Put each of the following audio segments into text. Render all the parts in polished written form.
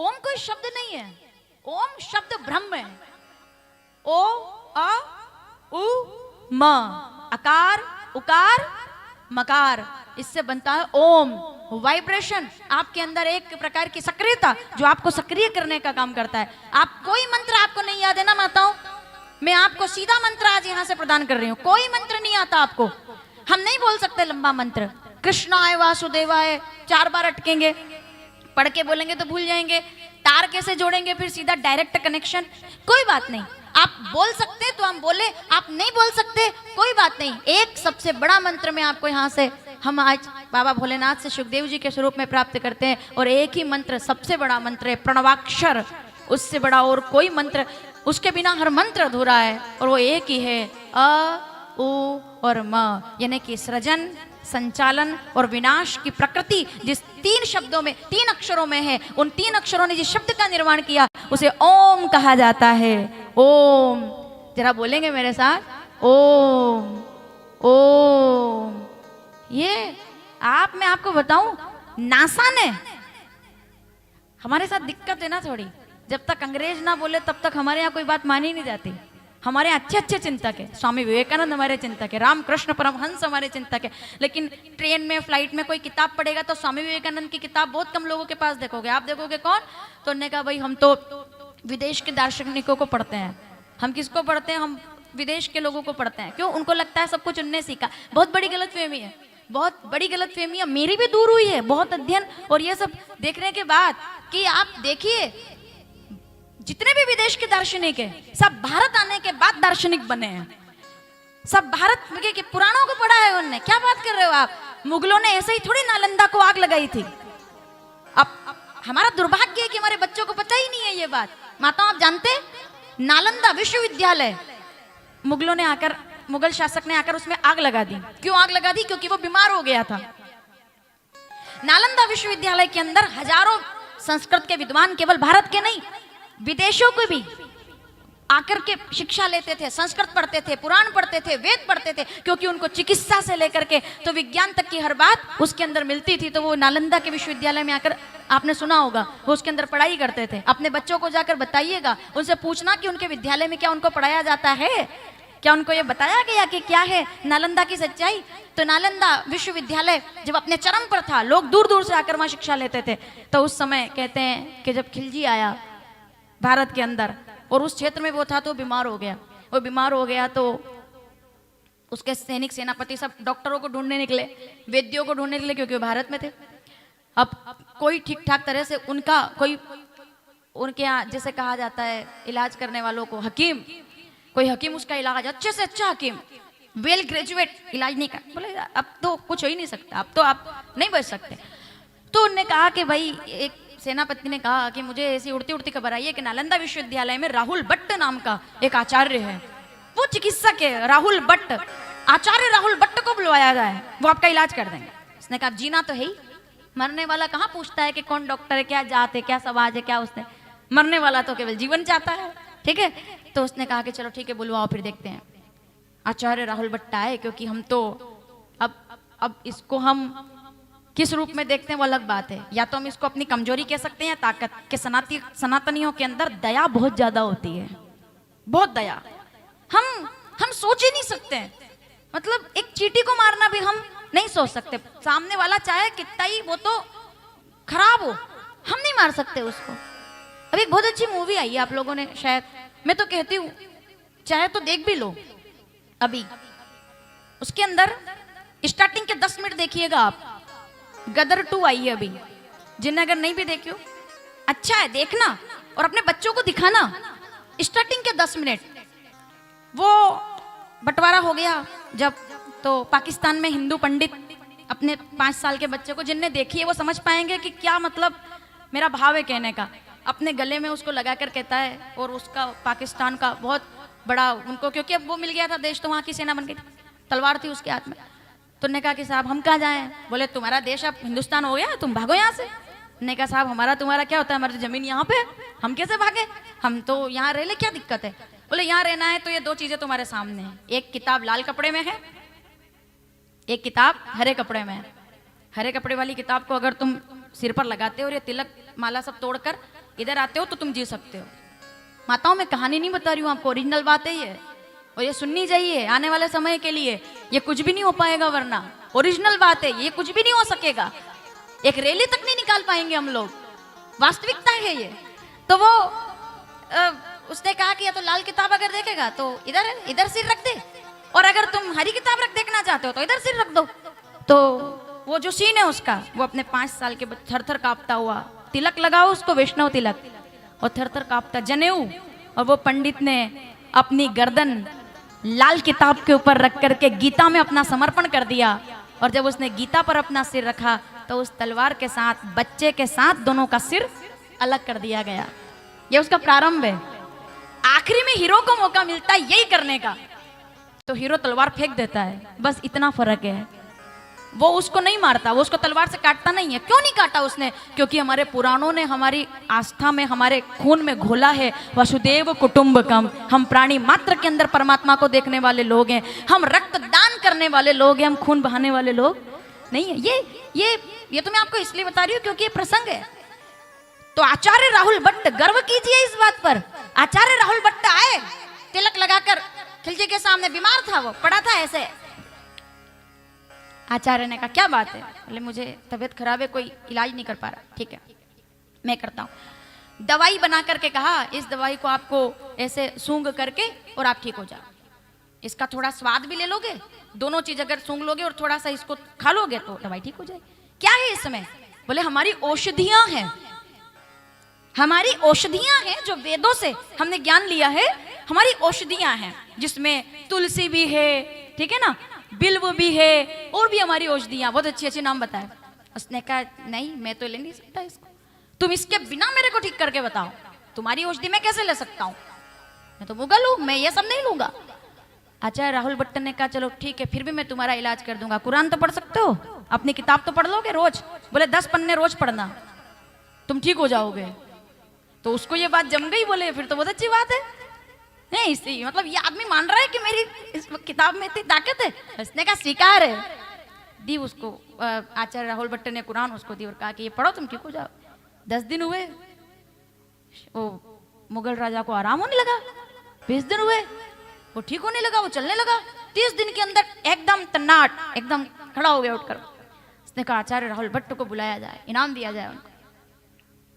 ओम कोई शब्द नहीं है, ओम शब्द ब्रह्म है। ओ अ उ म, अकार उकार मकार, इससे बनता है ओम। वाइब्रेशन, आपके अंदर एक प्रकार की सक्रियता जो आपको सक्रिय करने का काम करता है। आप कोई मंत्र आपको नहीं याद है ना माताओं, मैं आपको सीधा मंत्र आज यहाँ से प्रदान कर रही हूँ। कोई मंत्र नहीं आता आपको, हम नहीं बोल सकते लंबा मंत्र। कृष्णाय वासुदेवाय 4 बार अटकेंगे, पढ़ के बोलेंगे तो भूल जाएंगे। तार कैसे जोड़ेंगे फिर सीधा डायरेक्ट कनेक्शन, कोई बात नहीं। आप बोल सकते तो हम बोले, आप नहीं बोल सकते कोई बात नहीं। एक सबसे बड़ा मंत्र में आपको यहाँ से हम आज बाबा भोलेनाथ से सुखदेव जी के स्वरूप में प्राप्त करते हैं। और एक ही मंत्र सबसे बड़ा मंत्र है, प्रणवाक्षर। उससे बड़ा और कोई मंत्र, उसके बिना हर मंत्र अधूरा है। और वो एक ही है, अ उ और म, यानी कि सृजन, संचालन और विनाश की प्रकृति जिस 3 शब्दों में, 3 अक्षरों में है, उन 3 अक्षरों ने जिस शब्द का निर्माण किया उसे ओम कहा जाता है। ओम, जरा बोलेंगे मेरे साथ, ओम ओम। ये आप, मैं आपको बताऊं, नासा ने हमारे साथ दिक्कत है ना थोड़ी, जब तक अंग्रेज ना बोले तब तक हमारे यहाँ कोई बात मानी नहीं जाती। हमारे अच्छे अच्छे चिंतक है, स्वामी विवेकानंद हमारे चिंतक है, रामकृष्ण परमहंस हमारे चिंतक है। लेकिन ट्रेन में, फ्लाइट में कोई किताब पढ़ेगा तो स्वामी विवेकानंद की किताब बहुत कम लोगों के पास देखोगे। आप देखोगे कौन, तो उन्होंने कहा भाई हम तो विदेश के दार्शनिकों को पढ़ते हैं। हम किसको पढ़ते हैं, हम विदेश के लोगों को पढ़ते हैं। क्यों, उनको लगता है सब कुछ उनने सीखा। बहुत बड़ी गलतफहमी है, बहुत बड़ी गलतफहमी है, मेरी भी दूर हुई है बहुत अध्ययन और ये सब देखने के बाद कि आप देखिए जितने भी विदेश के दार्शनिक हैं सब भारत आने के बाद दार्शनिक बने हैं। सब भारत के पुराणों को पढ़ा है उन्होंने। क्या बात कर रहे हो आप, मुगलों ने ऐसे ही थोड़ी नालंदा को आग लगाई थी। अब हमारा दुर्भाग्य है कि हमारे बच्चों को पता ही नहीं है ये बात। माता आप जानते, नालंदा विश्वविद्यालय मुगलों ने आकर, मुगल शासक ने आकर उसमें आग लगा दी। क्यों आग लगा दी, क्योंकि वो बीमार हो गया था। नालंदा विश्वविद्यालय के अंदर हजारों संस्कृत के विद्वान, केवल भारत के नहीं विदेशों को भी आकर के शिक्षा लेते थे, संस्कृत पढ़ते थे, पुराण पढ़ते थे, वेद पढ़ते थे, क्योंकि उनको चिकित्सा से लेकर के तो विज्ञान तक की हर बात उसके अंदर मिलती थी। तो वो नालंदा के विश्वविद्यालय में आकर, आपने सुना होगा, वो उसके अंदर पढ़ाई करते थे। अपने बच्चों को जाकर बताइएगा, उनसे पूछना कि उनके विद्यालय में क्या उनको पढ़ाया जाता है, क्या उनको ये बताया गया कि क्या है नालंदा की सच्चाई। तो नालंदा विश्वविद्यालय जब अपने चरम पर था, लोग दूर दूर से आकर वहां शिक्षा लेते थे। तो उस समय कहते हैं कि जब खिलजी आया भारत के अंदर और उस क्षेत्र में वो था, तो बीमार हो गया। वो बीमार हो गया तो उसके सैनिक, सेनापति सब डॉक्टरों को ढूंढने निकले, वैद्यों को ढूंढने निकले, क्योंकि वो भारत में थे। अब कोई ठीक ठाक तरह से उनका कोई, उनके यहाँ जैसे कहा जाता है इलाज करने वालों को हकीम, कोई हकीम उसका इलाज अच्छे से अच्छा हकीम, वेल ग्रेजुएट इलाज नहीं कर, बोले अब तो कुछ हो ही नहीं सकता, अब तो आप नहीं बच सकते। तो उनने कहा कि भाई, एक सेनापति ने कहा कि मुझे ऐसी उड़ती उड़ती खबर आई है कि नालंदा विश्वविद्यालय में राहुल भट्ट नाम का एक आचार्य है, वो चिकित्सक है राहुल भट्ट, आचार्य राहुल भट्ट को बुलवाया जाए, वो आपका इलाज कर देंगे। उसने कहा जीना तो है ही, मरने वाला कहाँ पूछता है कि कौन डॉक्टर है, क्या जात है, क्या समाज है, क्या उसने, मरने वाला तो केवल जीवन चाहता है, ठीक है। तो उसने कहा कि चलो ठीक है बुलवाओ, फिर देखते हैं। आचार्य राहुल भट्ट आए, क्योंकि हम तो अब इसको हम किस रूप में देखते हैं वो अलग बात है। या तो हम इसको अपनी कमजोरी कह सकते हैं या ताकत। के सनातनियों के अंदर दया बहुत ज्यादा होती है, बहुत दया। हम सोच ही नहीं सकते, मतलब एक चींटी को मारना भी हम नहीं सोच सकते। सामने वाला चाहे कितना ही वो तो खराब हो, हम नहीं मार सकते उसको। अभी एक बहुत अच्छी मूवी आई है, आप लोगों ने शायद, मैं तो कहती हूँ चाहे तो देख भी लो। अभी उसके अंदर स्टार्टिंग के 10 मिनट देखिएगा आप। गदर 2 आई है अभी, जिन्हें अगर नहीं भी देखियो, अच्छा है देखना और अपने बच्चों को दिखाना। स्टार्टिंग के 10 मिनट वो बंटवारा हो गया जब, तो पाकिस्तान में हिंदू पंडित अपने 5 साल के बच्चे को, जिनने देखी है वो समझ पाएंगे कि क्या मतलब मेरा भाव है कहने का, अपने गले में उसको लगाकर कहता है। और उसका पाकिस्तान का बहुत बड़ा उनको, क्योंकि अब वो मिल गया था देश, तो वहाँ की सेना बन गई, तलवार थी उसके हाथ में। तो उन्होंने कहा कि साहब हम कहाँ जाएं, बोले तुम्हारा देश अब हिंदुस्तान हो गया, तुम भागो यहाँ से। उन्होंने कहा साहब हमारा तुम्हारा क्या होता है, हमारी जमीन यहाँ पे, हम कैसे भागे, हम तो यहाँ रह ले, क्या दिक्कत है। बोले यहाँ रहना है तो ये 2 चीजें तुम्हारे सामने हैं, एक किताब लाल कपड़े में है, एक किताब हरे कपड़े में है। हरे कपड़े वाली किताब को अगर तुम सिर पर लगाते हो और ये तिलक माला सब तोड़कर इधर आते हो तो तुम जी सकते हो। माताओं, मैं कहानी नहीं बता रही हूँ आपको, ओरिजिनल बात है ये, और ये सुननी चाहिए आने वाले समय के लिए। ये कुछ भी नहीं हो पाएगा वरना, ओरिजिनल बात है, ये कुछ भी नहीं हो सकेगा, एक रैली तक नहीं निकाल पाएंगे हम लोग, वास्तविकता है ये। तो वो उसने कहा कि या तो लाल किताब अगर देखेगा तो इधर है, इधर सिर रख दे, और अगर तुम हरी किताब रख देखना चाहते हो तो इधर सिर रख दो। तो वो जो सीन है उसका, वो अपने 5 साल के थर थर कांपता हुआ, तिलक लगाओ उसको, वैष्णव तिलक, और थर थर कांपता जनेऊ, और वो पंडित ने अपनी गर्दन लाल किताब के ऊपर रख करके गीता में अपना समर्पण कर दिया। और जब उसने गीता पर अपना सिर रखा तो उस तलवार के साथ बच्चे के साथ दोनों का सिर अलग कर दिया गया। ये उसका प्रारंभ है। आखिरी में हीरो को मौका मिलता है यही करने का, तो हीरो तलवार फेंक देता है, बस इतना फर्क है। वो उसको नहीं मारता, वो उसको तलवार से काटता नहीं है। क्यों नहीं काटा उसने? क्योंकि हमारे पुराणों ने हमारी आस्था में, हमारे खून में घोला है वसुदेव कुटुंबकम। हम प्राणी मात्र के अंदर परमात्मा को देखने वाले लोग हैं, हम रक्तदान करने वाले लोग हैं, हम खून बहाने वाले लोग नहीं है। ये तो मैं आपको इसलिए बता रही हूँ क्योंकि ये प्रसंग है। तो आचार्य राहुल भट्ट, गर्व कीजिए इस बात पर, आचार्य राहुल भट्ट आए तिलक लगाकर खिलजी के सामने, बीमार था, वो पड़ा था ऐसे। आचार्य ने कहा क्या बात है? बोले मुझे तबीयत खराब है, कोई इलाज नहीं कर पा रहा। ठीक है मैं करता हूँ। दवाई बना करके कहा इस दवाई को आपको ऐसे सूंघ करके और आप ठीक हो जाओ, इसका थोड़ा स्वाद भी ले लोगे, दोनों चीज अगर सूंघ लोगे और थोड़ा सा इसको खा लोगे तो दवाई ठीक हो जाएगी। क्या है इसमें? बोले हमारी औषधियां हैं, हमारी औषधियां हैं जो वेदों से हमने ज्ञान लिया है, हमारी औषधियां हैं जिसमें तुलसी भी है, ठीक है ना, बिल्व भी है, और भी हमारी औषधियां, बहुत अच्छी अच्छी नाम बताए। उसने कहा नहीं मैं तो ले नहीं सकता इसको, तुम इसके बिना मेरे को ठीक करके बताओ, तुम्हारी औषधि मैं कैसे ले सकता हूँ, मैं तो मुगल हूँ, मैं ये सब नहीं लूंगा। आचार्य राहुल भट्ट ने कहा चलो ठीक है, फिर भी मैं तुम्हारा इलाज कर दूंगा। कुरान तो पढ़ सकते हो, अपनी किताब तो पढ़ लोगे रोज? बोले 10 पन्ने रोज पढ़ना, तुम ठीक हो जाओगे। तो उसको ये बात जम गई, बोले फिर तो बहुत अच्छी बात है, नहीं इसी मतलब ये आदमी मान रहा है कि मेरी इस किताब में इतनी ताकत है। उसने कहा स्वीकार है, दी उसको। आचार्य राहुल भट्ट ने कुरान उसको दी और कहा कि ये पढ़ो तुम ठीक हो जाओ। 10 दिन हुए, वो मुगल राजा को आराम होने लगा। 20 दिन हुए, वो ठीक होने लगा, वो चलने लगा। 30 दिन के अंदर एकदम तन्नाट, एकदम खड़ा हो गया उठकर। उसने कहा आचार्य राहुल भट्ट को बुलाया जाए, इनाम दिया जाए उनको।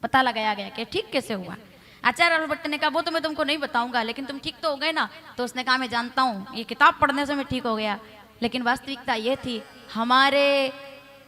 पता लगाया गया कि ठीक कैसे हुआ। आचार्य राहुल भट्ट ने कहा वो तो मैं तुमको नहीं बताऊंगा, लेकिन तुम ठीक तो हो गए ना? तो उसने कहा मैं जानता हूँ, ये किताब पढ़ने से मैं ठीक हो गया, लेकिन वास्तविकता ये थी हमारे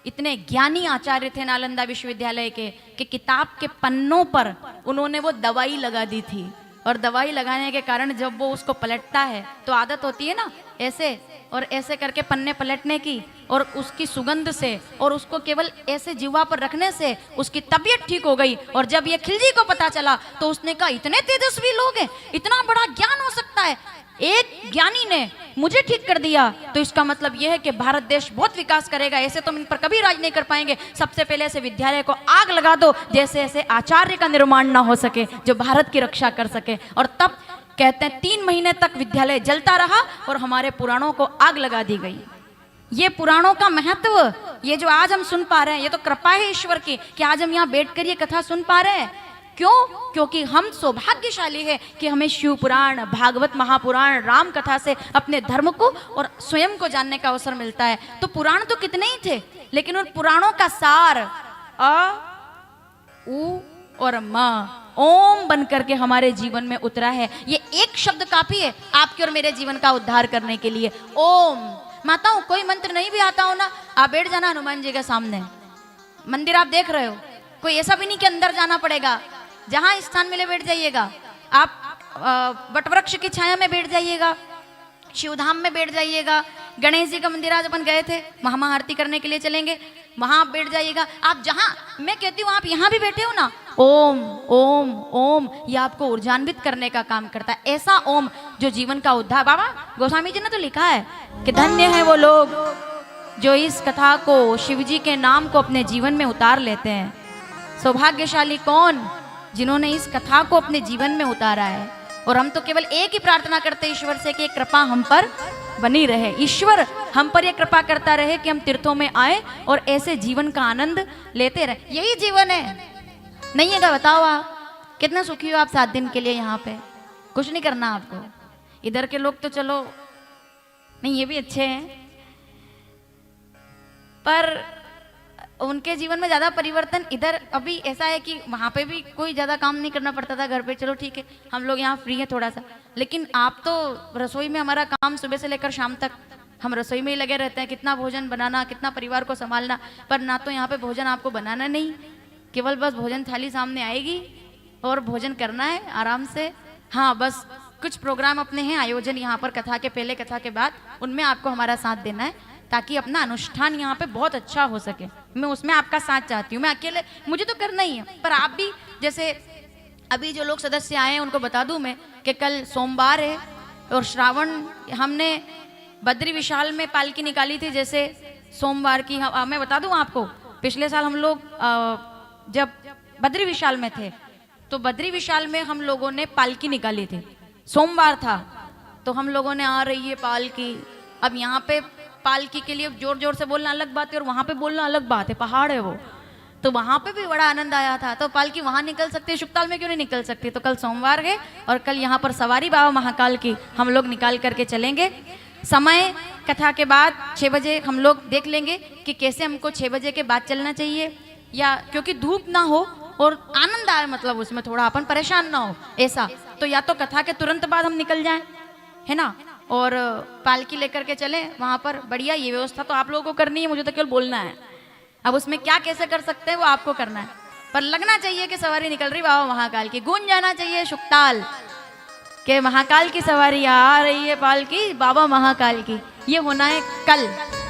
इतने ज्ञानी आचार्य थे नालंदा विश्वविद्यालय के कि किताब के पन्नों पर उन्होंने वो दवाई लगा दी थी, और दवाई लगाने के कारण जब वो उसको पलटता है तो आदत होती है ना ऐसे और ऐसे करके पन्ने पलटने की, और उसकी सुगंध से और उसको केवल ऐसे जीवा पर रखने से उसकी तबीयत ठीक हो गई। और जब ये खिलजी को पता चला तो उसने कहा इतने तेजस्वी लोग हैं, इतना बड़ा ज्ञान हो सकता है, एक ज्ञानी ने मुझे ठीक कर दिया, तो इसका मतलब यह है कि भारत देश बहुत विकास करेगा, ऐसे तो इन पर कभी राज नहीं कर पाएंगे। सबसे पहले ऐसे विद्यालय को आग लगा दो जैसे ऐसे आचार्य का निर्माण ना हो सके जो भारत की रक्षा कर सके। और तब कहते हैं 3 महीने तक विद्यालय जलता रहा और हमारे पुराणों को आग लगा दी गई। ये पुराणों का महत्व, ये जो आज हम सुन पा रहे हैं, ये तो कृपा है ईश्वर की कि आज हम यहाँ बैठकर ये कथा सुन पा रहे हैं। क्यों? क्योंकि हम सौभाग्यशाली है कि हमें शिव पुराण, भागवत महापुराण, राम कथा से अपने धर्म को और स्वयं को जानने का अवसर मिलता है। तो पुराण तो कितने ही थे, लेकिन उन पुराणों का सार अ, उ और म, ओम बन करके हमारे जीवन में उतरा है। ये एक शब्द काफी है आपके और मेरे जीवन का उद्धार करने के लिए। ओम। माताओं, कोई मंत्र नहीं भी आता हो ना, आप बैठ जाना हनुमान जी के सामने, मंदिर आप देख रहे हो, कोई ऐसा भी नहीं कि अंदर जाना पड़ेगा, जहां स्थान मिले बैठ जाइएगा। आप वटवृक्ष की छाया में बैठ जाइएगा, शिवधाम में बैठ जाइएगा, गणेश जी का मंदिर आज अपन गए थे, महाआरती करने के लिए चलेंगे, वहां आप बैठ जाइएगा। आप जहां, मैं कहती हूँ आप यहाँ भी बैठे हो ना, ओम ओम ओम, ये आपको ऊर्जान्वित करने का काम करता है। ऐसा ओम जो जीवन का उद्धार। बाबा गोस्वामी जी ने तो लिखा है कि धन्य है वो लोग जो इस कथा को, शिव जी के नाम को अपने जीवन में उतार लेते हैं। सौभाग्यशाली कौन? जिन्होंने इस कथा को अपने जीवन में उतारा है। और हम तो केवल एक ही प्रार्थना करते हैं ईश्वर से कि कृपा हम पर बनी रहे, ईश्वर हम पर यह कृपा करता रहे कि हम तीर्थों में आए और ऐसे जीवन का आनंद लेते रहे। यही जीवन है, नहीं है क्या? बताओ आप, कितना सुखी हो आप 7 दिन के लिए यहाँ पे, कुछ नहीं करना आपको। इधर के लोग तो चलो नहीं, ये भी अच्छे हैं, पर उनके जीवन में ज्यादा परिवर्तन इधर अभी ऐसा है कि वहां पे भी कोई ज्यादा काम नहीं करना पड़ता था घर पे, चलो ठीक है हम लोग यहाँ फ्री है थोड़ा सा। लेकिन आप तो रसोई में, हमारा काम सुबह से लेकर शाम तक हम रसोई में ही लगे रहते हैं, कितना भोजन बनाना, कितना परिवार को संभालना। पर ना तो यहाँ पे भोजन आपको बनाना नहीं, केवल बस भोजन थाली सामने आएगी और भोजन करना है आराम से। हाँ, बस कुछ प्रोग्राम अपने हैं आयोजन यहाँ पर, कथा के पहले कथा के बाद, उनमें आपको हमारा साथ देना है ताकि अपना अनुष्ठान यहाँ पे बहुत अच्छा हो सके। मैं उसमें आपका साथ चाहती हूँ, मैं अकेले मुझे तो करना ही है, पर आप भी, जैसे अभी जो लोग सदस्य आए हैं उनको बता दूं मैं कि कल सोमवार है और श्रावण, हमने बद्री विशाल में पालकी निकाली थी जैसे सोमवार की। मैं बता दूं आपको, पिछले साल हम लोग जब बद्री विशाल में थे तो बद्री विशाल में हम लोगों ने पालकी निकाली थी, सोमवार था तो हम लोगों ने आ रही है पालकी। अब यहाँ पे पालकी के लिए जोर जोर से बोलना अलग बात है और वहां पे बोलना अलग बात है, पहाड़ है वो, तो वहां पे भी बड़ा आनंद आया था। तो पालकी वहां निकल सकती है, शुक्ताल में क्यों नहीं निकल सकती? तो कल सोमवार है और कल यहाँ पर सवारी बाबा महाकाल की हम लोग निकाल करके चलेंगे। समय कथा के बाद 6 बजे हम लोग देख लेंगे कि कैसे हमको 6 बजे के बाद चलना चाहिए, या क्योंकि धूप ना हो और आनंद आए, मतलब उसमें थोड़ा अपन परेशान ना हो ऐसा। तो या तो कथा के तुरंत बाद हम निकल जाएं, है ना, और पालकी लेकर के चले वहां पर। बढ़िया, ये व्यवस्था तो आप लोगों को करनी है, मुझे तो केवल बोलना है। अब उसमें क्या कैसे कर सकते हैं वो आपको करना है, पर लगना चाहिए कि सवारी निकल रही बाबा महाकाल की, गूंज जाना चाहिए शुक्ताल के महाकाल की सवारी आ रही है, पालकी बाबा महाकाल की। ये होना है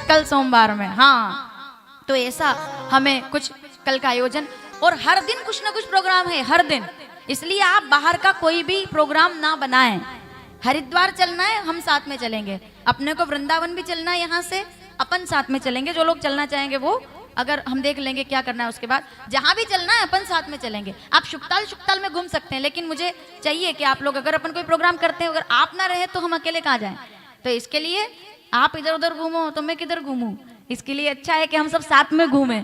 कल सोमवार में। हाँ, तो ऐसा हमें कुछ कल का आयोजन, और हर दिन कुछ ना कुछ प्रोग्राम है, हर दिन। इसलिए आप बाहर का कोई भी प्रोग्राम ना बनाएं। हरिद्वार चलना है, हम साथ में चलेंगे। अपने को वृंदावन भी चलना है, यहाँ से अपन साथ में चलेंगे। जो लोग चलना चाहेंगे वो, अगर हम देख लेंगे क्या करना है उसके बाद, जहां भी चलना है अपन साथ में चलेंगे। आप शुक्ताल में घूम सकते हैं, लेकिन मुझे चाहिए कि आप लोग, अगर अपन कोई प्रोग्राम करते हैं, अगर आप ना रहे तो हम अकेले कहाँ जाएं? तो इसके लिए आप इधर उधर घूमो तो मैं किधर घूमूं, इसके लिए अच्छा है कि हम सब साथ में घूमें।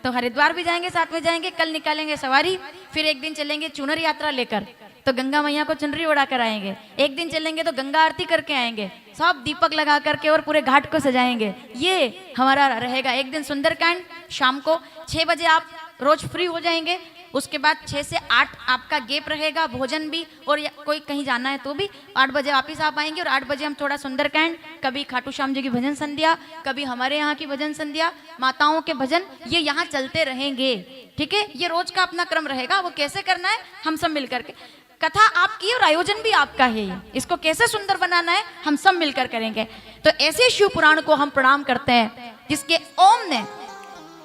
तो हरिद्वार भी जाएंगे, साथ में जाएंगे, कल निकालेंगे सवारी, फिर एक दिन चलेंगे चुनर यात्रा लेकर, तो गंगा मैया को चुनरी उड़ा कर आएंगे। एक दिन चलेंगे तो गंगा आरती करके आएंगे, सब दीपक लगा करके और पूरे घाट को सजाएंगे। ये हमारा रहेगा। एक दिन सुंदरकांड, शाम को 6 बजे आप रोज फ्री हो जाएंगे। उसके बाद 6 से 8 आपका गैप रहेगा, भोजन भी, और कोई कहीं जाना है तो भी 8 बजे वापिस आप आएंगे। और 8 बजे हम थोड़ा सुंदरकांड, कभी खाटू श्याम जी की भजन संध्या, कभी हमारे यहाँ की भजन संध्या, माताओं के भजन, ये यहाँ चलते रहेंगे। ठीक है, ये रोज का अपना क्रम रहेगा। वो कैसे करना है हम सब मिल करके, कथा आपकी और आयोजन भी आपका है, इसको कैसे सुंदर बनाना है हम सब मिलकर करेंगे। तो ऐसे शिव पुराण को हम प्रणाम करते हैं जिसके ओम ने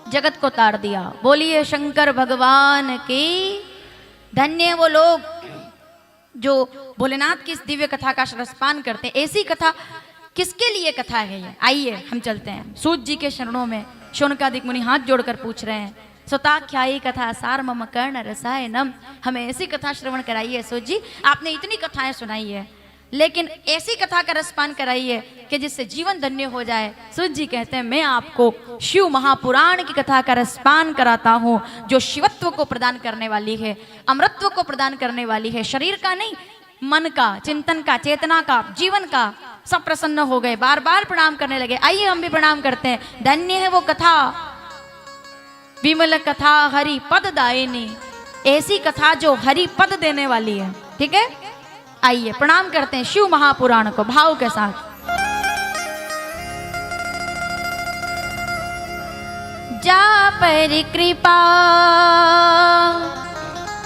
जगत को तार दिया। बोलिए शंकर भगवान की। धन्य वो लोग जो भोलेनाथ की इस दिव्य कथा का रसपान करते हैं। ऐसी कथा किसके लिए कथा है ये? आइए हम चलते हैं सूत जी के शरणों में। शौनकादिक मुनि हाथ जोड़कर पूछ रहे हैं, स्वताख्यायी कथा सार मम कर्ण रसायनम, हमें ऐसी कथा श्रवण कराइए। सूत जी, आपने इतनी कथाएं सुनाई है, लेकिन ऐसी कथा का रसपान कराइए कि जिससे जीवन धन्य हो जाए। सूत जी कहते हैं, मैं आपको शिव महापुराण की कथा का रसपान कराता हूँ, जो शिवत्व को प्रदान करने वाली है, अमृतत्व को प्रदान करने वाली है, शरीर का नहीं, मन का, चिंतन का, चेतना का, जीवन का। सब प्रसन्न हो गए, बार बार प्रणाम करने लगे। आइए हम भी प्रणाम करते हैं। धन्य है वो कथा, विमल कथा हरि पद दायिनी, ऐसी कथा जो हरि पद देने वाली है। ठीक है, आइए प्रणाम करते हैं शिव महापुराण को भाव के साथ। जा पर कृपा,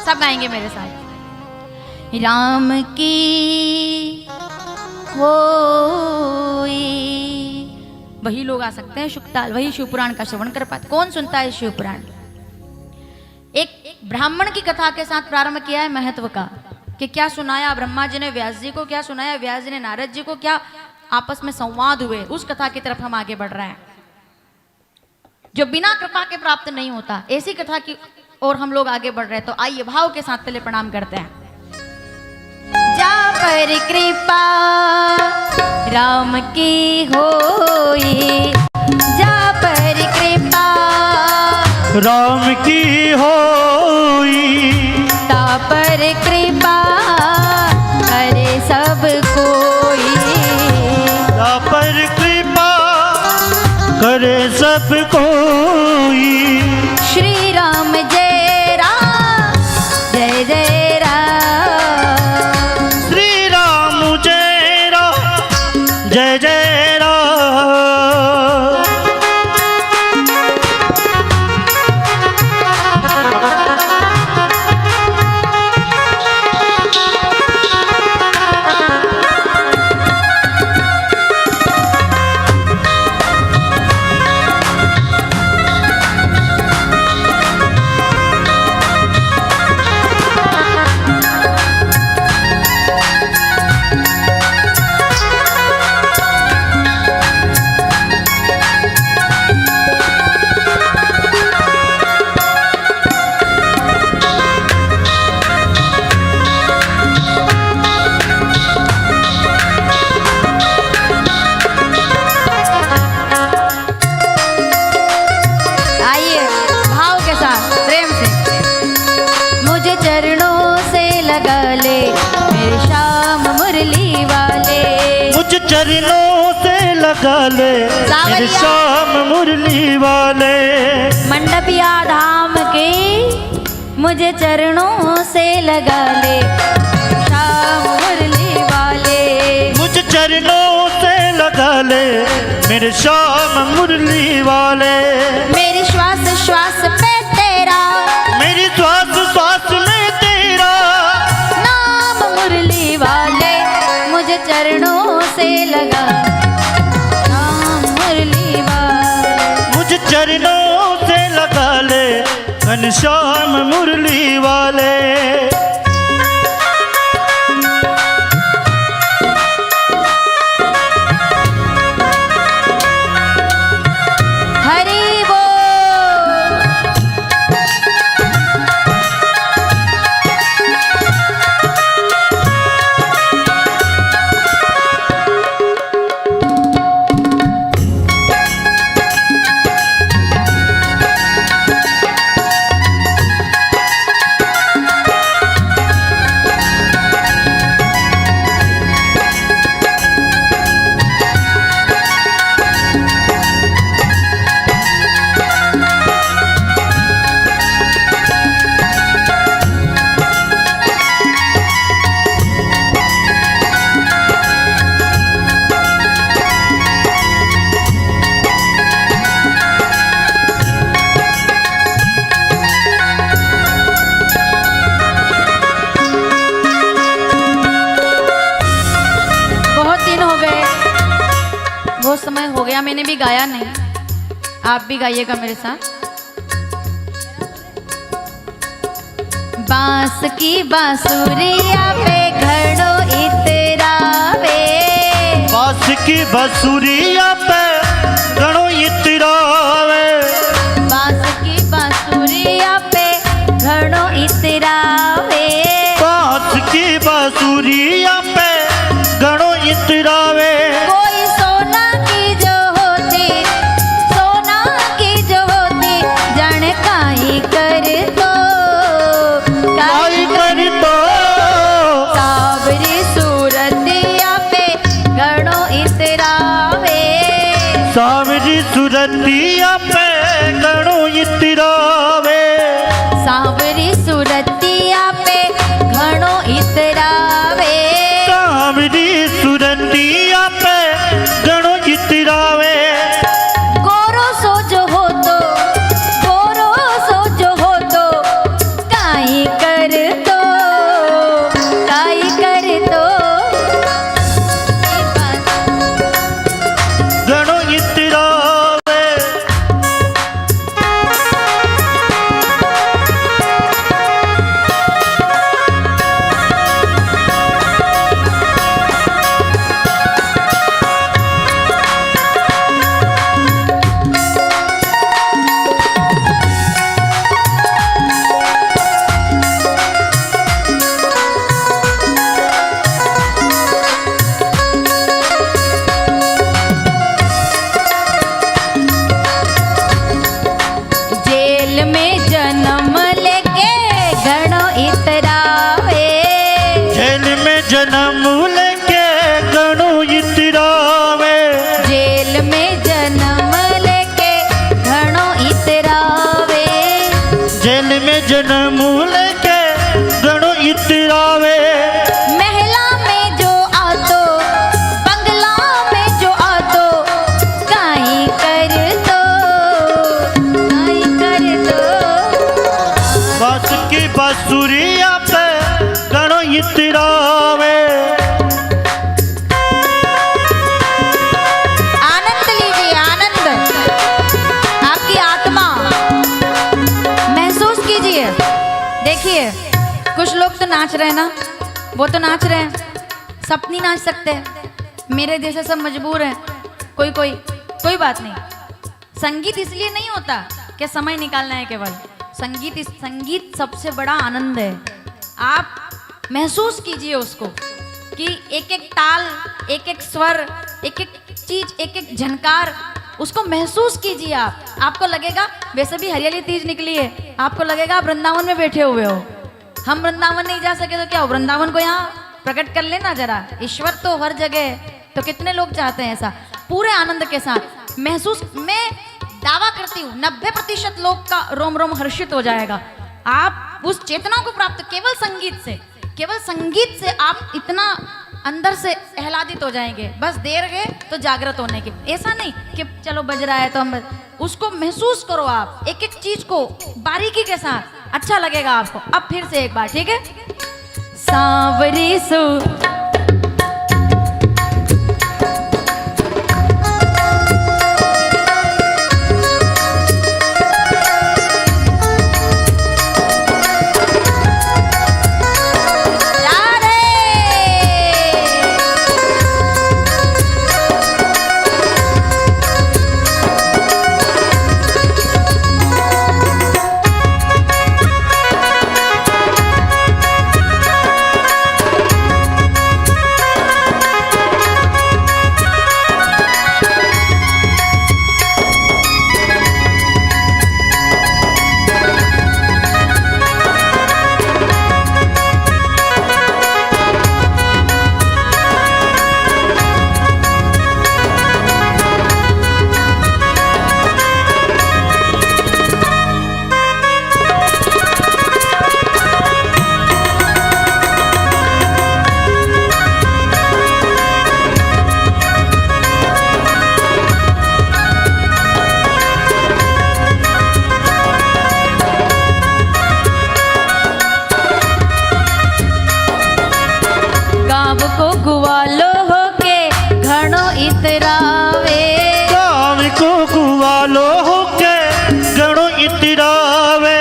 सब गाएंगे मेरे साथ। राम की होई, वही लोग आ सकते हैं शुक्ताल, वही शिव पुराण का श्रवण कर पाते। कौन सुनता है शिव पुराण? एक ब्राह्मण की कथा के साथ प्रारंभ किया है महत्व का, कि क्या सुनाया ब्रह्मा जी ने व्यास जी को, क्या सुनाया व्यास जी ने नारद जी को, क्या आपस में संवाद हुए, उस कथा की तरफ हम आगे बढ़ रहे हैं, जो बिना कृपा के प्राप्त नहीं होता। ऐसी कथा की और हम लोग आगे बढ़ रहे हैं। तो आइए भाव के साथ पहले प्रणाम करते हैं। जा पर कृपा राम की होई, जा पर कृपा राम की होई, ता पर पर कृपा करे सब कोई, जा पर कृपा करे सब कोई। श्री राम जय राम जय जय राम, श्री राम जय राम जय जय राम। चरणों से लगा ले मेरे श्याम मुरली वाले। मंडपिया धाम के मुझे चरणों से लगा ले श्याम मुरली वाले, मुझे चरणों से लगा ले मेरे श्याम मुरली वाले। मेरी श्वास श्वास पे तेरा, मेरी श्वास श्वास में तेरा नाम मुरली वाले, मुझे चरणों से लगा नाम मुरली वाले, मुझे चरणों से लगा ले घनश्याम मुरली वाले। हरि बोल। बहुत समय हो गया मैंने भी गाया नहीं, आप भी गाइएगा मेरे साथ। बांस की बांसुरिया पे घड़ो इतरावे, बांस की बांसुरिया पे घड़ो इतरावे, बांस की बांसुरिया पे घड़ो इतरावे, बांस की बांसुरिया पे घड़ो इतरावे। कोई सोना की जो होती, सोना की जो होती, जन काई कर दो, काई कर दो, सावरी सूरतिया पे घड़ो इतरावे, जन्म लेके घणो इतरावे, जेल में जन्म लेके घणो इतरावे, जेल में जन्म लेके घणो इतरावे। महला में जो आतो, बंगला में जो आतो, काई कर दो, काई कर दो। बास की बांसुरिया पे घणो इतरावे। आनंद लीजिए, आनंद, आपकी आत्मा महसूस कीजिए। देखिए कुछ लोग तो नाच रहे हैं ना, वो तो नाच रहे हैं, सब नहीं नाच सकते, मेरे जैसे सब मजबूर हैं। कोई बात नहीं। संगीत इसलिए नहीं होता कि समय निकालना है केवल, संगीत सबसे बड़ा आनंद है। आप महसूस कीजिए उसको कि एक एक ताल, एक एक स्वर, एक एक चीज, एक एक झनकार, उसको महसूस कीजिए। आपको लगेगा, वैसे भी हरियाली तीज निकली है, आपको लगेगा आप वृंदावन में बैठे हुए हो। हम वृंदावन नहीं जा सके तो क्या हो, वृंदावन को यहाँ प्रकट कर लेना जरा। ईश्वर तो हर जगह है, तो कितने लोग चाहते हैं ऐसा पूरे आनंद के साथ महसूस। मैं दावा करती हूँ 90% लोग का रोम रोम हर्षित हो जाएगा। आप उस चेतना को प्राप्त केवल संगीत से आप इतना अंदर से आह्लादित हो जाएंगे। बस देर गए तो जागृत होने की, ऐसा नहीं कि चलो बज रहा है तो हम, उसको महसूस करो आप, एक एक चीज को बारीकी के साथ, अच्छा लगेगा आपको। अब फिर से एक बार, ठीक है। सांवरी सु इतरावे, गाँव को गुवालो होके घणो इतरावे,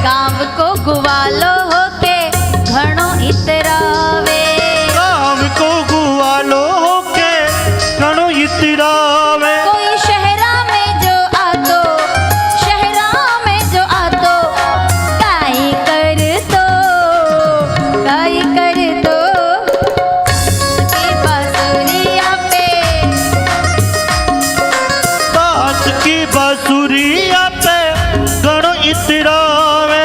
गाँव को गुवालो होके घणो इतरावे, गाँव को गुवालो होके घणो इतरावे। कोई शहरा में जो आतो, शहरा में जो आतो, काई कर दो, काई कर दो। बांसुरिया पे घणो इतरावे।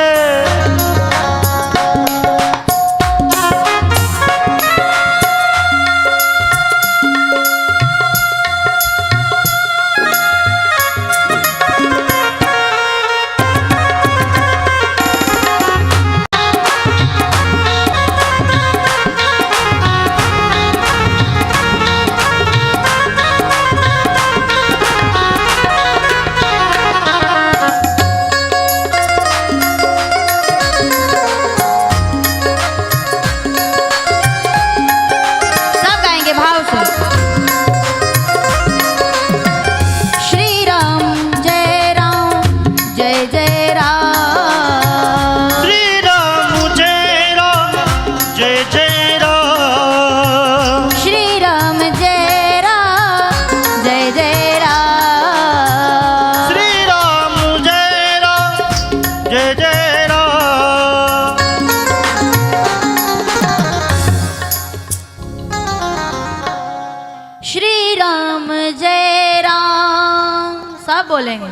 बोलेंगे।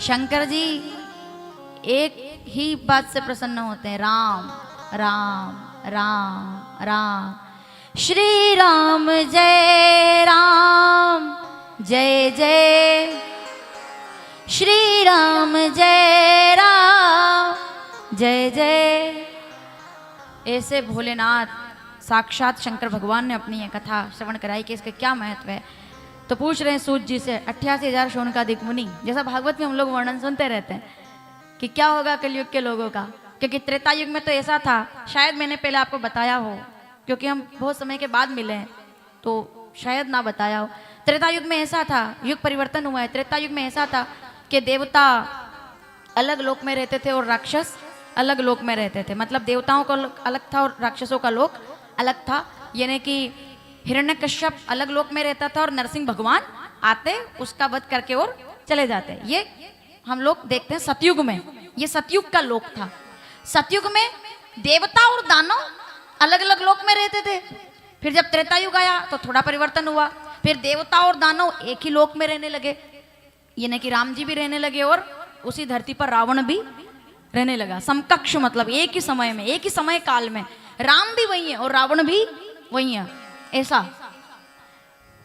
शंकर जी एक ही बात से प्रसन्न होते हैं, राम राम राम राम। श्री राम जय जय श्री राम जय जय। ऐसे भोलेनाथ साक्षात शंकर भगवान ने अपनी ये कथा श्रवण कराई कि इसका क्या महत्व है। तो पूछ रहे हैं सूत जी से 88,000 शौनकादिक मुनि, जैसा भागवत में हम लोग वर्णन सुनते रहते हैं कि क्या होगा कलयुग के लोगों का, क्योंकि त्रेता युग में तो ऐसा था, शायद मैंने पहले आपको बताया हो, क्योंकि हम बहुत समय के बाद मिले हैं तो शायद ना बताया हो। त्रेता युग में ऐसा था, युग परिवर्तन हुआ है। त्रेता युग में ऐसा था कि देवता अलग लोक में रहते थे और राक्षस अलग लोक में रहते थे। मतलब देवताओं का अलग था और राक्षसों का लोक अलग था। यानी कि हिरण्यकश्यप अलग लोक में रहता था और नरसिंह भगवान आते उसका वध करके और चले जाते। ये हम लोग देखते हैं सतयुग में, ये सतयुग का लोक था। सतयुग में देवता और दानव अलग अलग लोक में रहते थे। फिर जब त्रेता युग आया तो थोड़ा परिवर्तन हुआ, फिर देवता और दानव एक ही लोक में रहने लगे। यानी कि राम जी भी रहने लगे और उसी धरती पर रावण भी रहने लगा। समकक्ष मतलब एक ही समय में, एक ही समय काल में राम भी वही है और रावण भी वही है, ऐसा।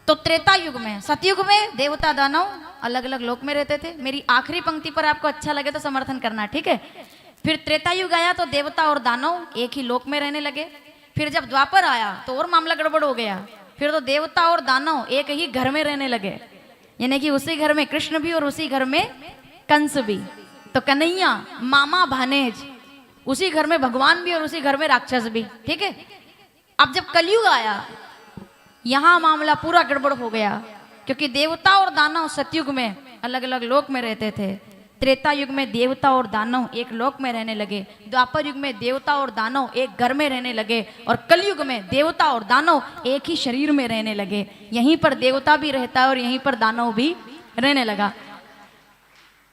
तो त्रेता युग में, सतयुग में देवता दानव अलग अलग लोक में रहते थे। मेरी आखिरी पंक्ति पर आपको अच्छा लगे तो समर्थन करना, ठीक है। फिर त्रेता युग आया तो देवता और दानव एक ही लोक में रहने लगे। फिर जब द्वापर आया तो और मामला गड़बड़ हो गया। फिर तो देवता और दानव एक ही घर में रहने लगे, यानी कि उसी घर में कृष्ण भी और उसी घर में कंस भी। तो कन्हैया मामा भानेज, उसी घर में भगवान भी और उसी घर में राक्षस भी, ठीक है। अब जब कलयुग आया यहां मामला पूरा गड़बड़ हो गया, क्योंकि देवता और दानव सतयुग में अलग अलग लोक में रहते थे। त्रेता युग में देवता और दानव एक लोक में रहने लगे। द्वापर युग में देवता और दानव एक घर में रहने लगे और कलयुग में देवता और दानव एक ही शरीर में रहने लगे। यहीं पर देवता भी रहता है और यहीं पर दानव भी रहने लगा।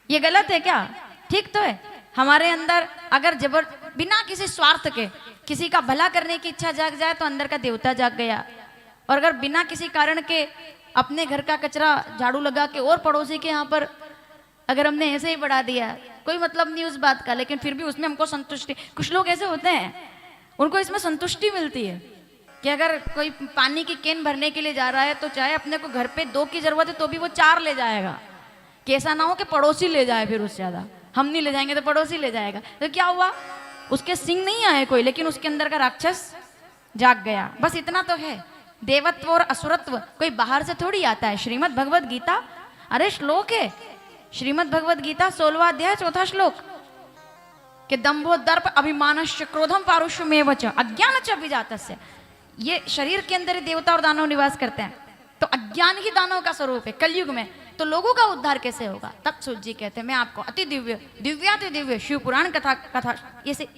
ये गलत है क्या? ठीक तो है। हमारे अंदर अगर जबर बिना किसी स्वार्थ के किसी का भला करने की इच्छा जाग जाए तो अंदर का देवता जाग गया। और अगर बिना किसी कारण के अपने घर का कचरा झाड़ू लगा के और पड़ोसी के यहाँ पर अगर हमने ऐसे ही बढ़ा दिया, कोई मतलब नहीं उस बात का, लेकिन फिर भी उसमें हमको संतुष्टि। कुछ लोग ऐसे होते हैं उनको इसमें संतुष्टि मिलती है कि अगर कोई पानी की कैन भरने के लिए जा रहा है तो चाहे अपने को घर पे 2 की जरूरत है तो भी वो 4 ले जाएगा, कि ऐसा ना हो कि पड़ोसी ले जाए। फिर उससे ज्यादा हम नहीं ले जाएंगे तो पड़ोसी ले जाएगा। तो क्या हुआ, उसके सिंह नहीं आए कोई, लेकिन उसके अंदर का राक्षस जाग गया। बस इतना तो है। देवत्व और असुरत्व कोई बाहर से थोड़ी आता है। श्रीमद् भगवद गीता, अरे श्लोक है, श्रीमद् भगवद गीता 16वां अध्याय 4था श्लोक कि दंभो दर्प अभिमानश्च क्रोधम पारुष्यमेव च अज्ञानच्च अभिजातस्य। ये शरीर के अंदर ही देवता और दानव निवास करते हैं। तो अज्ञान ही दानव का स्वरूप है कलयुग में। तो लोगों का उद्धार कैसे होगा? तब सूत जी कहते हैं मैं आपको अति दिव्य दिव्याति दिव्य शिव पुराण कथा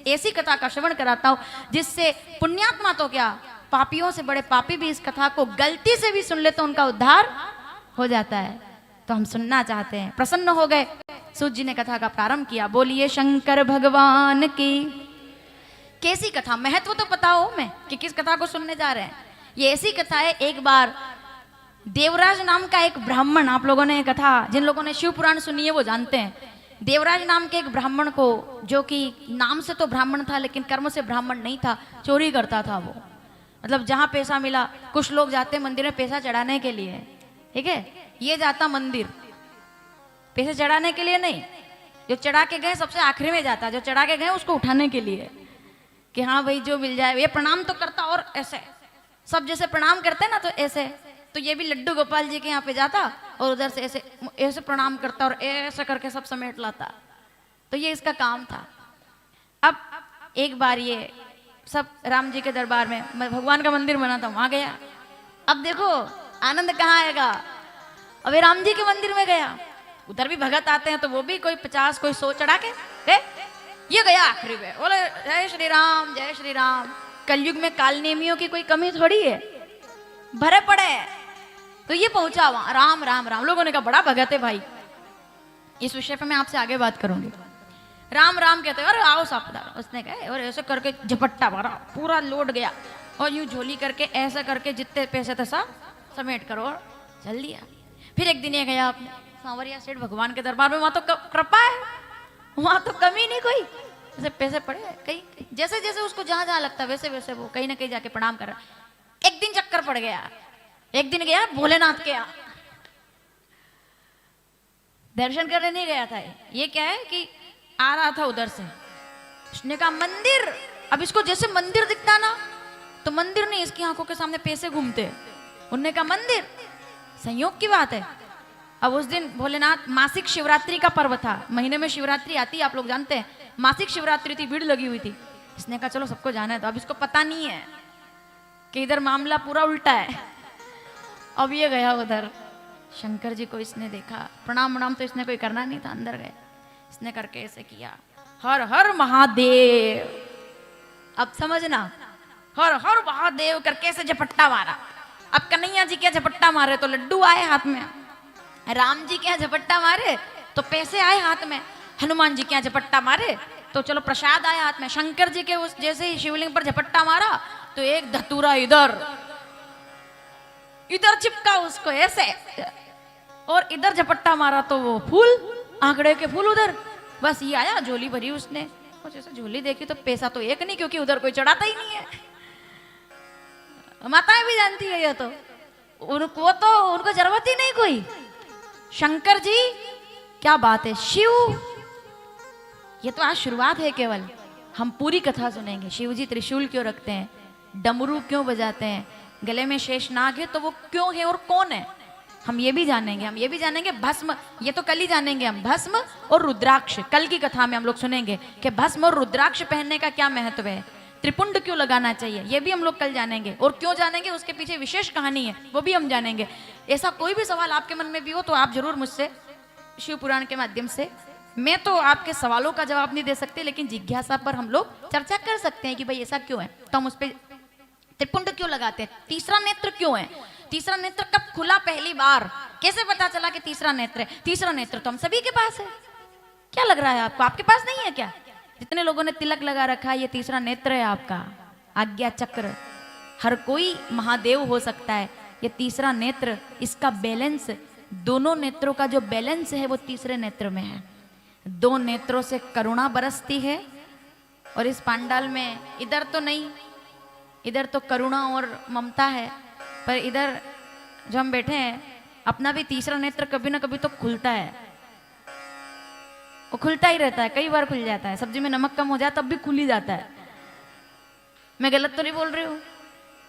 ऐसी कथा का श्रवण कराता हूँ जिससे पुण्यात्मा तो क्या, पापियों से बड़े पापी भी इस कथा को गलती से भी सुन ले तो उनका उद्धार हो जाता है। तो हम सुनना चाहते हैं। प्रसन्न हो गए। सूत जी ने कथा का प्रारंभ किया। बोलिए शंकर भगवान की। कैसी कथा, महत्व तो पता हो मैं कि किस कथा को सुनने जा रहे हैं। ये ऐसी कथा है, एक बार देवराज नाम का एक ब्राह्मण, आप लोगों ने कथा जिन लोगों ने शिव पुराण सुनी है वो जानते हैं। देवराज नाम के एक ब्राह्मण को, जो कि नाम से तो ब्राह्मण था लेकिन कर्म से ब्राह्मण नहीं था, चोरी करता था वो। मतलब जहां पैसा मिला, कुछ लोग जाते मंदिर में पैसा चढ़ाने के लिए, ठीक है, ये जाता मंदिर पैसे चढ़ाने के लिए नहीं, जो चढ़ा के गए सबसे आखिरी में जाता, जो चढ़ा के गए उसको उठाने के लिए कि हाँ भाई जो मिल जाए। ये प्रणाम तो करता और ऐसे सब जैसे प्रणाम करते ना, तो ऐसे तो ये भी लड्डू गोपाल जी के यहाँ पे जाता और उधर से ऐसे ऐसे प्रणाम करता और ऐसे करके सब समेट लाता। तो ये इसका काम था। अब एक बार ये सब राम जी के दरबार में, भगवान का मंदिर बना था, वहां गया। अब देखो आनंद कहाँ आएगा। अब राम जी के मंदिर में गया, उधर भी भगत आते हैं तो वो भी कोई 50 कोई 100 चढ़ा के ये गया आखिरी में, बोले जय श्री राम जय श्री राम। कलयुग में काल नेमियों की कोई कमी थोड़ी है, भरे पड़े। तो ये पहुंचा वहां, राम राम राम। लोगों ने कहा बड़ा भगत है भाई। इस विषय पे मैं आपसे आगे बात करूंगी। राम राम कहते हैं, अरे आओ साहब। उसने कहा और ऐसे करके झपट्टा मारा, पूरा लोड गया और यूं झोली करके ऐसा करके जितने पैसे थे सब समेट करो और चल दिया। फिर एक दिन ये गया अपने सांवरिया सेठ भगवान के दरबार में, वहां तो कृपा है, वहां तो कमी नहीं कोई। जैसे पैसे पड़े कहीं जैसे जैसे उसको जहां जहां लगता वैसे वैसे वो कहीं ना कहीं जाके प्रणाम कर रहा। एक दिन चक्कर पड़ गया, एक दिन गया भोलेनाथ के यहाँ, दर्शन करने नहीं गया था। ये क्या है कि आ रहा था उधर से, उसने कहा मंदिर। अब इसको जैसे मंदिर दिखता ना, तो मंदिर नहीं, इसकी आंखों के सामने पैसे घूमते। उनने कहा मंदिर, संयोग की बात है। अब उस दिन भोलेनाथ, मासिक शिवरात्रि का पर्व था, महीने में शिवरात्रि आती है, आप लोग जानते हैं, मासिक शिवरात्रि थी, भीड़ लगी हुई थी। इसने कहा चलो सबको जाना है। तो अब इसको पता नहीं है कि इधर मामला पूरा उल्टा है। अब ये गया उधर, शंकर जी को इसने देखा, प्रणाम प्रणाम तो इसने कोई करना नहीं था, अंदर गए, इसने करके ऐसे किया, हर हर महादेव। अब समझना, हर हर महादेव करके ऐसे झपट्टा मारा। अब कन्हैया जी क्या झपट्टा मारे तो लड्डू आए हाथ में, राम जी क्या झपट्टा मारे तो पैसे आए हाथ में, हनुमान जी क्या झपट्टा मारे तो चलो प्रसाद आया हाथ में। शंकर जी के उस जैसे ही शिवलिंग पर झपट्टा मारा तो एक धतूरा इधर इधर चिपका उसको ऐसे, और इधर झपट्टा मारा तो वो फूल, आंकड़े के फूल उधर। बस ये आया, झोली भरी उसने, और जैसे झोली देखी तो पैसा तो एक नहीं, क्योंकि उधर कोई चढ़ाता ही नहीं है। माताएं भी जानती है ये तो, उनको जरूरत ही नहीं कोई। शंकर जी क्या बात है, शिव, ये तो आज शुरुआत है केवल, हम पूरी कथा सुनेंगे। शिव जी त्रिशूल क्यों रखते हैं, डमरू क्यों बजाते हैं, गले में शेषनाग है तो वो क्यों है और कौन है, हम ये भी जानेंगे। हम ये भी जानेंगे भस्म, ये तो कल ही जानेंगे हम, भस्म और रुद्राक्ष कल की कथा में हम लोग सुनेंगे कि भस्म और रुद्राक्ष पहनने का क्या महत्व है, त्रिपुंड क्यों लगाना चाहिए, ये भी हम लोग कल जानेंगे। और क्यों जानेंगे, उसके पीछे विशेष कहानी है, वो भी हम जानेंगे। ऐसा कोई भी सवाल आपके मन में भी हो तो आप जरूर मुझसे शिव पुराण के माध्यम से, मैं तो आपके सवालों का जवाब नहीं दे सकते, लेकिन जिज्ञासा पर हम लोग चर्चा कर सकते हैं कि भाई ऐसा क्यों है, तो हम उस पर त्रिपुंड क्यों लगाते हैं, तीसरा नेत्र क्यों है, तीसरा नेत्र कब खुला पहली बार, कैसे पता चला कि तीसरा नेत्र है। तीसरा नेत्र तो हम सभी के पास है, क्या लग रहा है आपको, आपके पास नहीं है क्या? जितने लोगों ने तिलक लगा रखा है, ये तीसरा नेत्र है आपका, आज्ञा चक्र। हर कोई महादेव हो सकता है, ये तीसरा नेत्र, इसका बैलेंस, दोनों नेत्रों का जो बैलेंस है वो तीसरे नेत्र में है। दो नेत्रों से करुणा बरसती है, और इस पांडाल में इधर तो नहीं, इधर तो करुणा और ममता है, पर इधर जो हम बैठे हैं, अपना भी तीसरा नेत्र कभी ना कभी तो खुलता है, वो खुलता ही रहता है, कई बार खुल जाता है। सब्जी में नमक कम हो जाए तब भी खुल ही जाता है। मैं गलत तो नहीं बोल रही हूँ,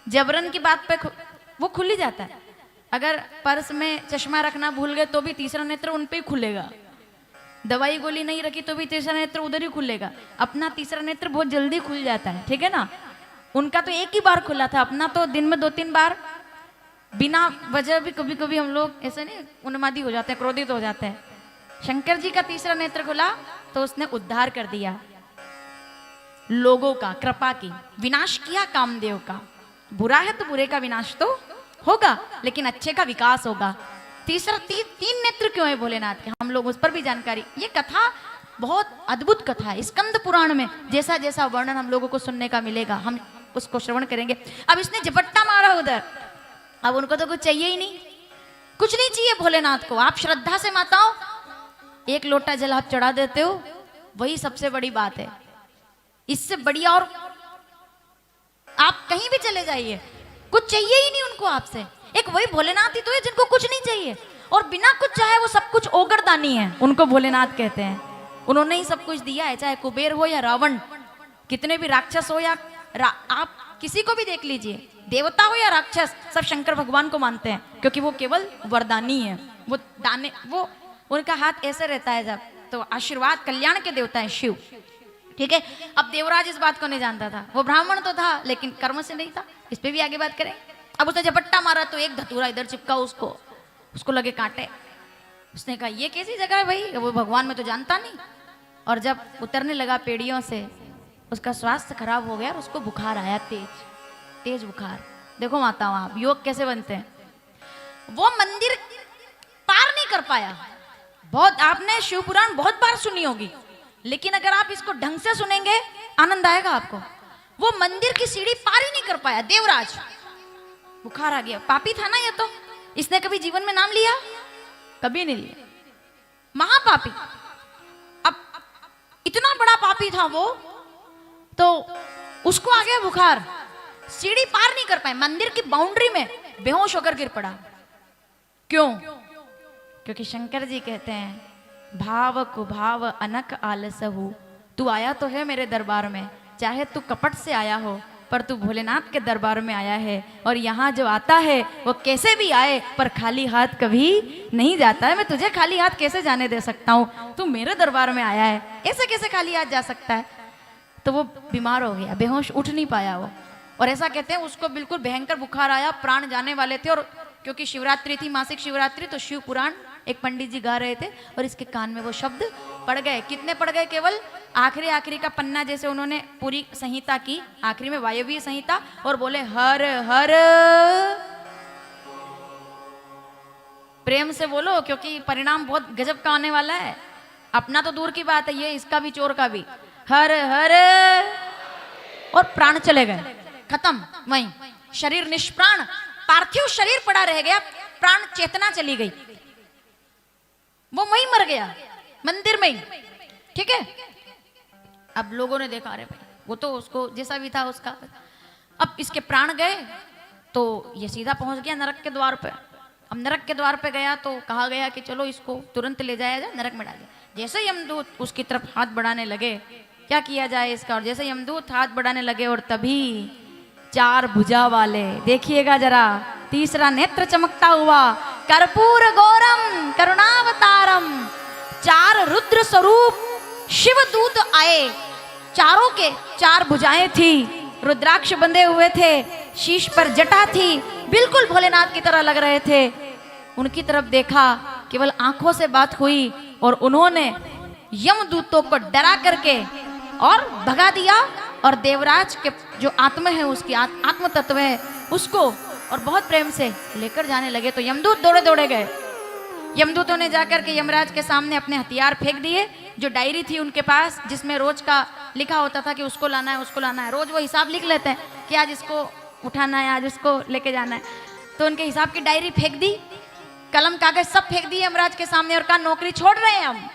जबरन की बात पे वो खुल ही जाता है। अगर पर्स में चश्मा रखना भूल गए तो भी तीसरा नेत्र उन पे ही खुलेगा, दवाई गोली नहीं रखी तो भी तीसरा नेत्र उधर ही खुलेगा। अपना तीसरा नेत्र बहुत जल्दी खुल जाता है, ठीक है ना। उनका तो एक ही बार खुला था, अपना तो दिन में 2-3 बार, बिना वजह भी कभी कभी हम लोग ऐसे नहीं उन्मादी हो जाते हैं, क्रोधित हो जाते हैं। शंकर जी का तीसरा नेत्र खुला तो उसने उद्धार कर दिया लोगों का, कृपा की, विनाश किया कामदेव का। बुरा है तो बुरे का विनाश तो होगा, लेकिन अच्छे का विकास होगा। तीसरा तीन नेत्र क्यों है भोलेनाथ के, हम लोग उस पर भी जानकारी, ये कथा बहुत अद्भुत कथा है। स्कंद पुराण में जैसा जैसा वर्णन हम लोगों को सुनने का मिलेगा, हम उसको श्रवण करेंगे। अब इसने झपट्टा मारा उधर, अब उनको तो कुछ चाहिए ही नहीं, कुछ नहीं चाहिए भोलेनाथ को। आप श्रद्धा से माताओं एक लोटा जल आप चढ़ा देते हो, वही सबसे बड़ी बात है। इससे बढ़िया और आप कहीं भी चले जाइए, कुछ चाहिए ही नहीं उनको आपसे। एक वही भोलेनाथ ही तो है जिनको कुछ नहीं चाहिए, और बिना कुछ चाहे वो सब कुछ ओगरदानी है, उनको भोलेनाथ कहते हैं। उन्होंने ही सब कुछ दिया है, चाहे कुबेर हो या रावण, कितने भी राक्षस हो या आप किसी को भी देख लीजिए, देवता हो या राक्षस, सब शंकर भगवान को मानते हैं, क्योंकि वो केवल वरदानी है। वो दाने, वो उनका हाथ ऐसे रहता है जब, तो आशीर्वाद कल्याण के देवता है शिव, ठीक है। अब देवराज इस बात को नहीं जानता था, वो ब्राह्मण तो था लेकिन कर्म से नहीं था, इस पे भी आगे बात करें। अब उसने झपट्टा मारा तो एक धतूरा इधर चिपका, उसको लगे कांटे। उसने कहा ये कैसी जगह है भाई, वो भगवान में तो जानता नहीं। और जब उतरने लगा पेड़ियों से, उसका स्वास्थ्य खराब हो गया और उसको बुखार आया, तेज बुखार। देखो माताओं, आप योग कैसे बनते हैं। वो मंदिर पार नहीं कर पाया। बहुत आपने शिव पुराण बहुत बार सुनी होगी, लेकिन अगर आप इसको ढंग से सुनेंगे आनंद आएगा आपको। वो मंदिर की सीढ़ी पार ही नहीं कर पाया देवराज, बुखार आ गया। पापी था ना ये तो, इसने कभी जीवन में नाम लिया? कभी नहीं लिया, महापापी। अब इतना बड़ा पापी था वो, तो उसको आ गया बुखार। सीढ़ी पार नहीं कर पाए, मंदिर की बाउंड्री में बेहोश होकर गिर पड़ा। क्यों? क्योंकि शंकर जी कहते हैं भाव कुभाव अनक आलसहु, तू आया तो है मेरे दरबार में, चाहे तू कपट से आया हो पर तू भोलेनाथ के दरबार में आया है। और यहाँ जो आता है वो कैसे भी आए पर खाली हाथ कभी नहीं जाता है। मैं तुझे खाली हाथ कैसे जाने दे सकता हूँ, तू मेरे दरबार में आया है, ऐसे कैसे खाली हाथ जा सकता है। तो वो बीमार हो गया, बेहोश, उठ नहीं पाया वो। और ऐसा कहते हैं उसको बिल्कुल भयंकर बुखार आया, प्राण जाने वाले थे। और क्योंकि शिवरात्रि थी, मासिक शिवरात्रि, तो शिव पुराण एक पंडित जी गा रहे थे और इसके कान में वो शब्द पड़ गए। कितने पड़ गए? केवल आखिरी का पन्ना जैसे उन्होंने पूरी संहिता की, आखिरी में वायव्य संहिता, और बोले हर हर। प्रेम से बोलो क्योंकि परिणाम बहुत गजब का आने वाला है। अपना तो दूर की बात है, ये इसका भी, चोर का भी। हर हर, और प्राण चले गए, खत्म। वहीं शरीर निष्प्राण, पार्थिव शरीर पड़ा रह गया, प्राण चेतना चली गई, वो वहीं मर गया मंदिर में ही। ठीक है, अब लोगों ने देखा, अरे भाई वो तो उसको जैसा भी था उसका, अब इसके प्राण गए तो ये सीधा पहुंच गया नरक के द्वार पे। अब नरक के द्वार पे गया तो कहा गया कि चलो इसको तुरंत ले जाया जाए, नरक में डाले। जैसे यमदूत उसकी तरफ हाथ बढ़ाने लगे, क्या किया जाए इसका, और जैसे यमदूत हाथ बढ़ाने लगे और तभी चार भुजा वाले, देखिएगा जरा, तीसरा नेत्र चमकता हुआ, कर्पूर गौरम करुणावतारम, चार रुद्र स्वरूप शिवदूत आए। चारों के चार भुजाएं थी, रुद्राक्ष बंधे हुए थे, शीश पर जटा थी, बिल्कुल भोलेनाथ की तरह लग रहे थे। उनकी तरफ देखा, केवल आंखों से बात हुई और उन्होंने यमदूतों को डरा करके और भगा दिया। और देवराज के जो आत्मा है, उसकी आत्म तत्व है, उसको और बहुत प्रेम से लेकर जाने लगे। तो यमदूत दौड़े दौड़े गए। यमदूतों ने जाकर के यमराज के सामने अपने हथियार फेंक दिए। जो डायरी थी उनके पास, जिसमें रोज का लिखा होता था कि उसको लाना है, उसको लाना है, रोज वो हिसाब लिख लेते हैं कि आज इसको उठाना है, आज उसको लेके जाना है। तो उनके हिसाब की डायरी फेंक दी, कलम कागज सब फेंक दिए यमराज के सामने, और कहा नौकरी छोड़ रहे हैं हम,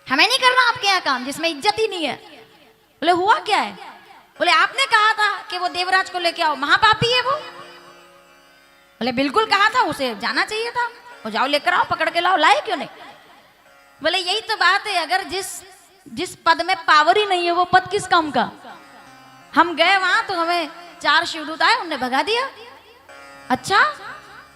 हमें नहीं करना आपके यहाँ काम जिसमें इज्जत ही नहीं है। बोले हुआ क्या है? बोले आपने कहा था कि वो देवराज को लेके आओ, महापापी है वो। बोले बिल्कुल कहा था, उसे जाना चाहिए था, वो जाओ लेकर आओ, पकड़ के लाओ, लाए क्यों नहीं? बोले यही तो बात है, अगर जिस पद में पावर ही नहीं है वो पद किस काम का। हम गए वहां तो हमें चार शिवदूत आए, उन्हें भगा दिया। अच्छा,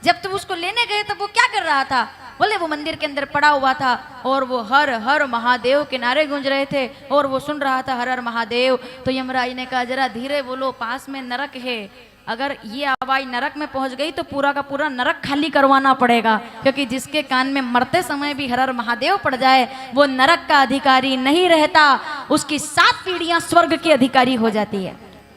जब तुम उसको लेने गए तो वो क्या कर रहा था? बोले वो मंदिर के अंदर पड़ा हुआ था और वो हर हर महादेव के नारे गूंज रहे थे और वो सुन रहा था हर हर महादेव। तो यमराज ने कहा जरा धीरे बोलो, पास में नरक है, अगर ये आवाज नरक में पहुंच गई तो पूरा का पूरा नरक खाली करवाना पड़ेगा, क्योंकि जिसके कान में मरते समय भी हर हर महादेव पड़ जाए वो नरक का अधिकारी नहीं रहता, उसकी 7 पीढ़ियां स्वर्ग की अधिकारी हो जाती है।